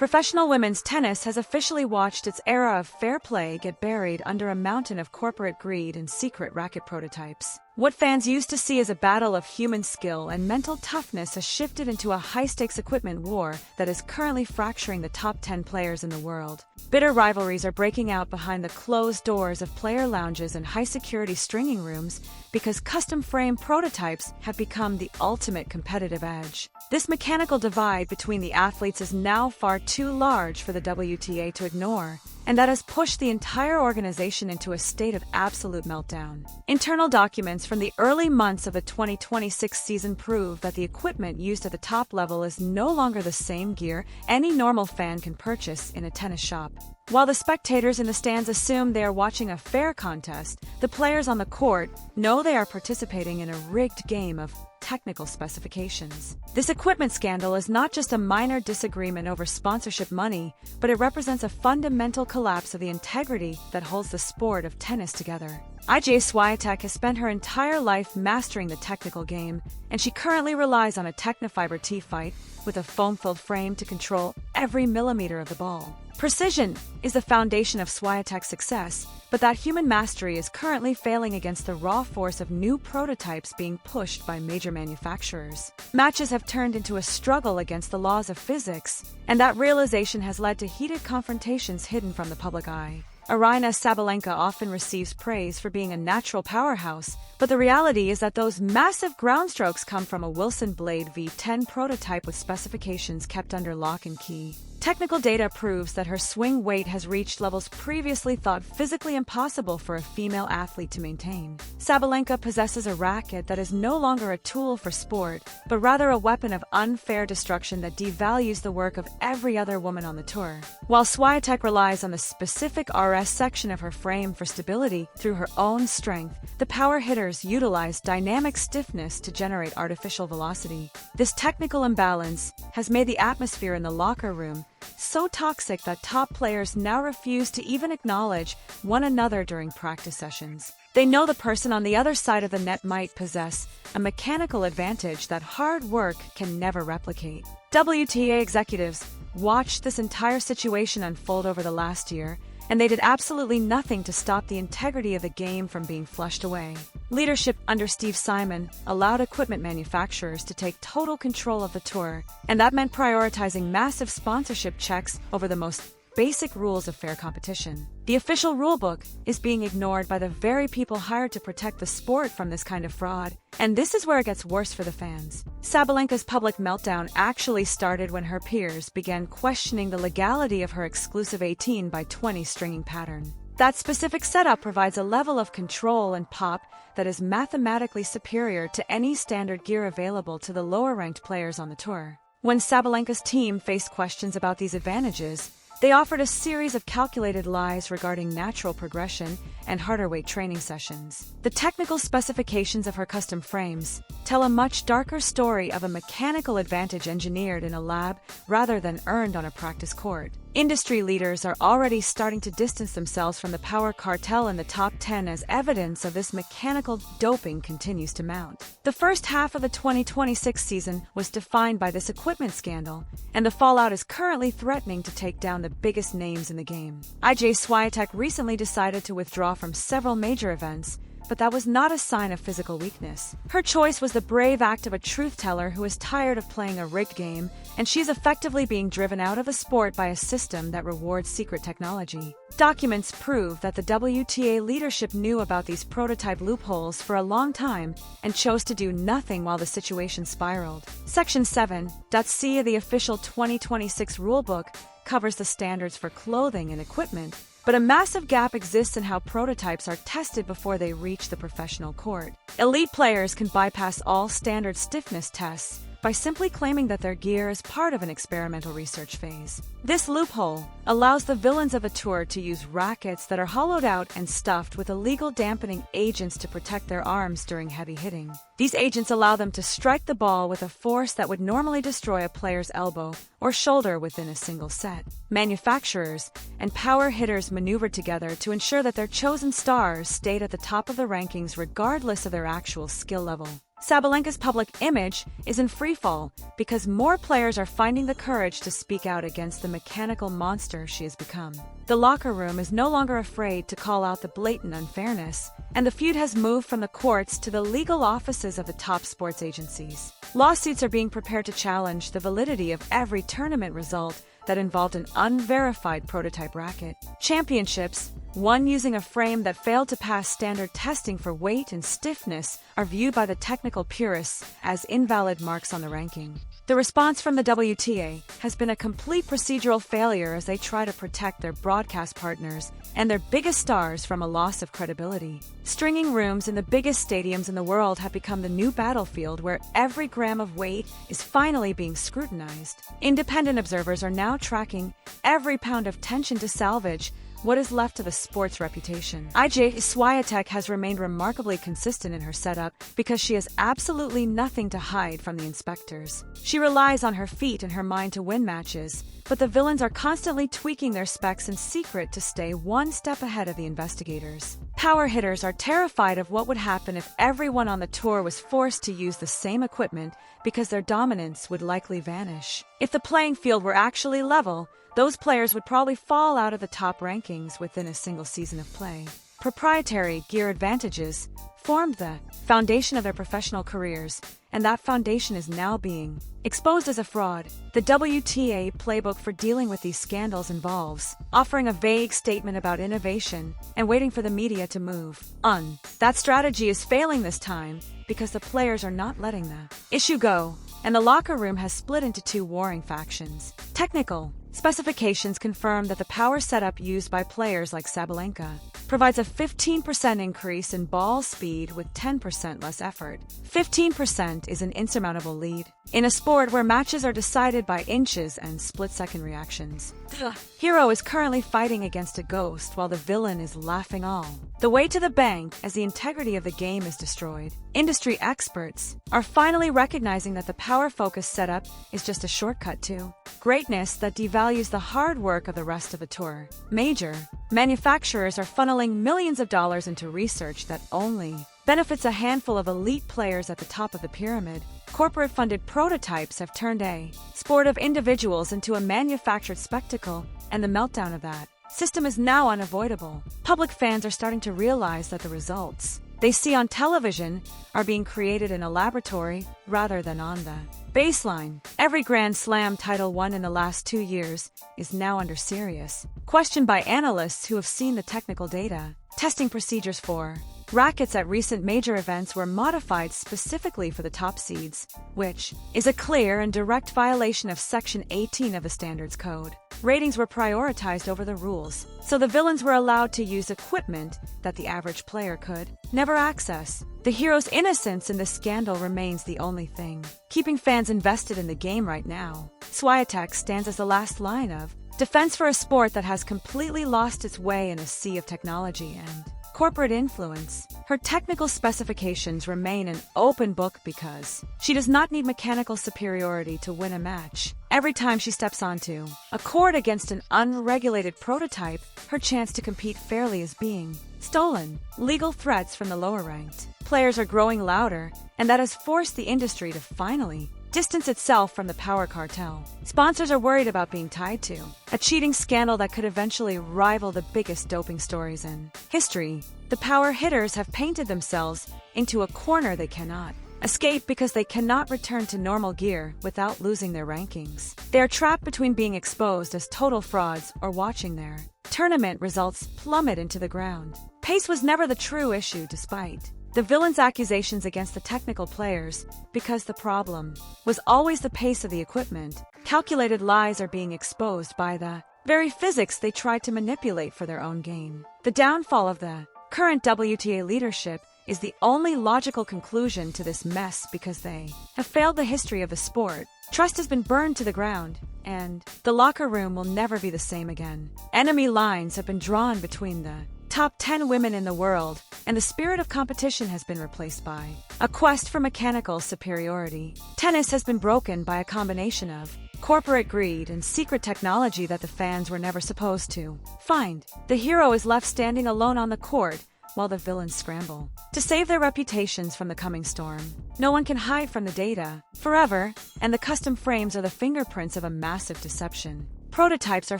Professional women's tennis has officially watched its era of fair play get buried under a mountain of corporate greed and secret racket prototypes. What fans used to see as a battle of human skill and mental toughness has shifted into a high-stakes equipment war that is currently fracturing the top 10 players in the world. Bitter rivalries are breaking out behind the closed doors of player lounges and high-security stringing rooms because custom-frame prototypes have become the ultimate competitive edge. This mechanical divide between the athletes is now far too large for the WTA to ignore, and that has pushed the entire organization into a state of absolute meltdown. Internal documents from the early months of the 2026 season prove that the equipment used at the top level is no longer the same gear any normal fan can purchase in a tennis shop. While the spectators in the stands assume they are watching a fair contest, the players on the court know they are participating in a rigged game of technical specifications. This equipment scandal is not just a minor disagreement over sponsorship money, but it represents a fundamental collapse of the integrity that holds the sport of tennis together. Iga Swiatek has spent her entire life mastering the technical game, and she currently relies on a Technofiber T-Fight with a foam-filled frame to control every millimeter of the ball. Precision is the foundation of Swiatek's success, but that human mastery is currently failing against the raw force of new prototypes being pushed by major manufacturers. Matches have turned into a struggle against the laws of physics, and that realization has led to heated confrontations hidden from the public eye. Aryna Sabalenka often receives praise for being a natural powerhouse, but the reality is that those massive ground strokes come from a Wilson Blade V10 prototype with specifications kept under lock and key. Technical data proves that her swing weight has reached levels previously thought physically impossible for a female athlete to maintain. Sabalenka possesses a racket that is no longer a tool for sport, but rather a weapon of unfair destruction that devalues the work of every other woman on the tour. While Swiatek relies on the specific RS section of her frame for stability through her own strength, the power hitters utilize dynamic stiffness to generate artificial velocity. This technical imbalance has made the atmosphere in the locker room so toxic that top players now refuse to even acknowledge one another during practice sessions. They know the person on the other side of the net might possess a mechanical advantage that hard work can never replicate. WTA executives watched this entire situation unfold over the last year, and they did absolutely nothing to stop the integrity of the game from being flushed away. Leadership under Steve Simon allowed equipment manufacturers to take total control of the tour, and that meant prioritizing massive sponsorship checks over the most basic rules of fair competition. The official rulebook is being ignored by the very people hired to protect the sport from this kind of fraud, and this is where it gets worse for the fans. Sabalenka's public meltdown actually started when her peers began questioning the legality of her exclusive 18x20 stringing pattern. That specific setup provides a level of control and pop that is mathematically superior to any standard gear available to the lower-ranked players on the tour. When Sabalenka's team faced questions about these advantages, they offered a series of calculated lies regarding natural progression and harder weight training sessions. The technical specifications of her custom frames tell a much darker story of a mechanical advantage engineered in a lab rather than earned on a practice court. Industry leaders are already starting to distance themselves from the power cartel in the top 10 as evidence of this mechanical doping continues to mount. The first half of the 2026 season was defined by this equipment scandal, and the fallout is currently threatening to take down the biggest names in the game. Iga Swiatek recently decided to withdraw from several major events, but that was not a sign of physical weakness. Her choice was the brave act of a truth-teller who is tired of playing a rigged game, and she's effectively being driven out of the sport by a system that rewards secret technology. Documents prove that the WTA leadership knew about these prototype loopholes for a long time and chose to do nothing while the situation spiraled. Section 7.c of the official 2026 rulebook covers the standards for clothing and equipment, but a massive gap exists in how prototypes are tested before they reach the professional court. Elite players can bypass all standard stiffness tests by simply claiming that their gear is part of an experimental research phase. This loophole allows the villains of a tour to use rackets that are hollowed out and stuffed with illegal dampening agents to protect their arms during heavy hitting. These agents allow them to strike the ball with a force that would normally destroy a player's elbow or shoulder within a single set. Manufacturers and power hitters maneuver together to ensure that their chosen stars stayed at the top of the rankings regardless of their actual skill level. Sabalenka's public image is in freefall because more players are finding the courage to speak out against the mechanical monster she has become. The locker room is no longer afraid to call out the blatant unfairness, and the feud has moved from the courts to the legal offices of the top sports agencies. Lawsuits are being prepared to challenge the validity of every tournament result that involved an unverified prototype racket. Championships, one using a frame that failed to pass standard testing for weight and stiffness, are viewed by the technical purists as invalid marks on the ranking. The response from the WTA has been a complete procedural failure as they try to protect their broadcast partners and their biggest stars from a loss of credibility. Stringing rooms in the biggest stadiums in the world have become the new battlefield where every gram of weight is finally being scrutinized. Independent observers are now tracking every pound of tension to salvage what is left of the sport's reputation. Iga Swiatek has remained remarkably consistent in her setup because she has absolutely nothing to hide from the inspectors. She relies on her feet and her mind to win matches, but the villains are constantly tweaking their specs in secret to stay one step ahead of the investigators. Power hitters are terrified of what would happen if everyone on the tour was forced to use the same equipment because their dominance would likely vanish. If the playing field were actually level, those players would probably fall out of the top rankings within a single season of play. Proprietary gear advantages formed the foundation of their professional careers, and that foundation is now being exposed as a fraud. The WTA playbook for dealing with these scandals involves offering a vague statement about innovation and waiting for the media to move on. That strategy is failing this time because the players are not letting the issue go, and the locker room has split into two warring factions. Technical specifications confirm that the power setup used by players like Sabalenka provides a 15% increase in ball speed with 10% less effort. 15% is an insurmountable lead in a sport where matches are decided by inches and split-second reactions. The hero is currently fighting against a ghost while the villain is laughing all the way to the bank as the integrity of the game is destroyed. Industry experts are finally recognizing that the power-focused setup is just a shortcut to greatness that devalues the hard work of the rest of the tour. Major manufacturers are funneling millions of dollars into research that only benefits a handful of elite players at the top of the pyramid. Corporate-funded prototypes have turned a sport of individuals into a manufactured spectacle, and the meltdown of that system is now unavoidable. Public fans are starting to realize that the results they see on television are being created in a laboratory rather than on the baseline. Every Grand Slam title won in the last 2 years is now under serious question by analysts who have seen the technical data. Testing procedures for rackets at recent major events were modified specifically for the top seeds, which is a clear and direct violation of Section 18 of the Standards Code. Ratings were prioritized over the rules, so the villains were allowed to use equipment that the average player could never access. The hero's innocence in this scandal remains the only thing keeping fans invested in the game right now. Swiatek stands as the last line of defense for a sport that has completely lost its way in a sea of technology and corporate influence. Her technical specifications remain an open book because she does not need mechanical superiority to win a match. Every time she steps onto a court against an unregulated prototype, her chance to compete fairly is being stolen. Legal threats from the lower-ranked players are growing louder, and that has forced the industry to finally distance itself from the power cartel. Sponsors are worried about being tied to a cheating scandal that could eventually rival the biggest doping stories in history. The power hitters have painted themselves into a corner they cannot escape because they cannot return to normal gear without losing their rankings. They are trapped between being exposed as total frauds or watching their tournament results plummet into the ground. Pace was never the true issue despite the villains' accusations against the technical players, because the problem was always the pace of the equipment. Calculated lies are being exposed by the very physics they tried to manipulate for their own gain. The downfall of the current WTA leadership is the only logical conclusion to this mess because they have failed the history of the sport. Trust has been burned to the ground, and the locker room will never be the same again. Enemy lines have been drawn between the top 10 women in the world, and the spirit of competition has been replaced by a quest for mechanical superiority. Tennis has been broken by a combination of corporate greed and secret technology that the fans were never supposed to find. The hero is left standing alone on the court, while the villains scramble to save their reputations from the coming storm. No one can hide from the data forever, and the custom frames are the fingerprints of a massive deception. Prototypes are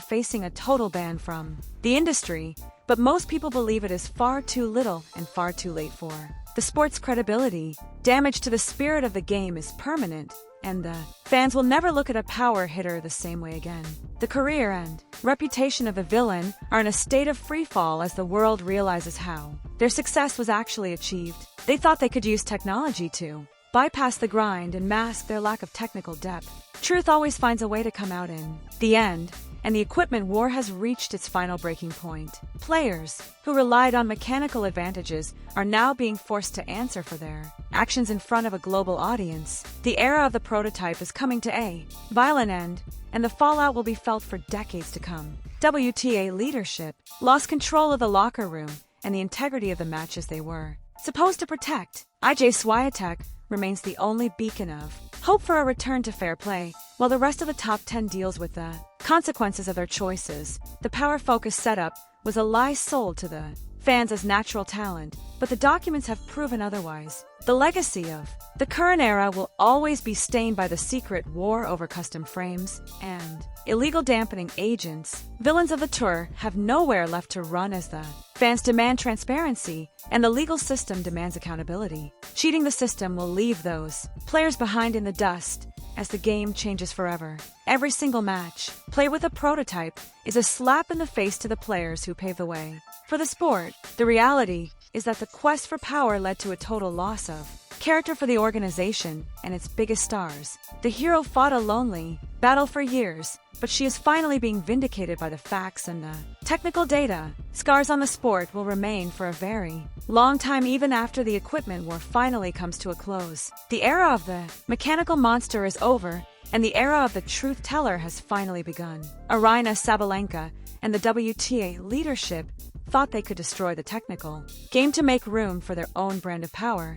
facing a total ban from the industry, but most people believe it is far too little and far too late for the sport's credibility. Damage to the spirit of the game is permanent, and the fans will never look at a power hitter the same way again. The career and reputation of the villain are in a state of freefall as the world realizes how their success was actually achieved. They thought they could use technology to bypass the grind and mask their lack of technical depth. Truth always finds a way to come out in the end, and the equipment war has reached its final breaking point. Players who relied on mechanical advantages are now being forced to answer for their actions in front of a global audience. The era of the prototype is coming to a violent end, and the fallout will be felt for decades to come. WTA leadership lost control of the locker room and the integrity of the matches they were supposed to protect. Swiatek remains the only beacon of hope for a return to fair play, while the rest of the top 10 deals with the consequences of their choices. The power-focused setup was a lie sold to the fans as natural talent, but the documents have proven otherwise. The legacy of the current era will always be stained by the secret war over custom frames and illegal dampening agents. Villains of the tour have nowhere left to run as the fans demand transparency and the legal system demands accountability. Cheating the system will leave those players behind in the dust as the game changes forever. Every single match played with a prototype is a slap in the face to the players who paved the way for the sport. The reality is that the quest for power led to a total loss of character for the organization and its biggest stars. The hero fought a lonely battle for years, but she is finally being vindicated by the facts and the technical data. Scars on the sport will remain for a very long time, even after the equipment war finally comes to a close. The era of the mechanical monster is over, and the era of the truth teller has finally begun. Arina Sabalenka and the WTA leadership thought they could destroy the technical game to make room for their own brand of power.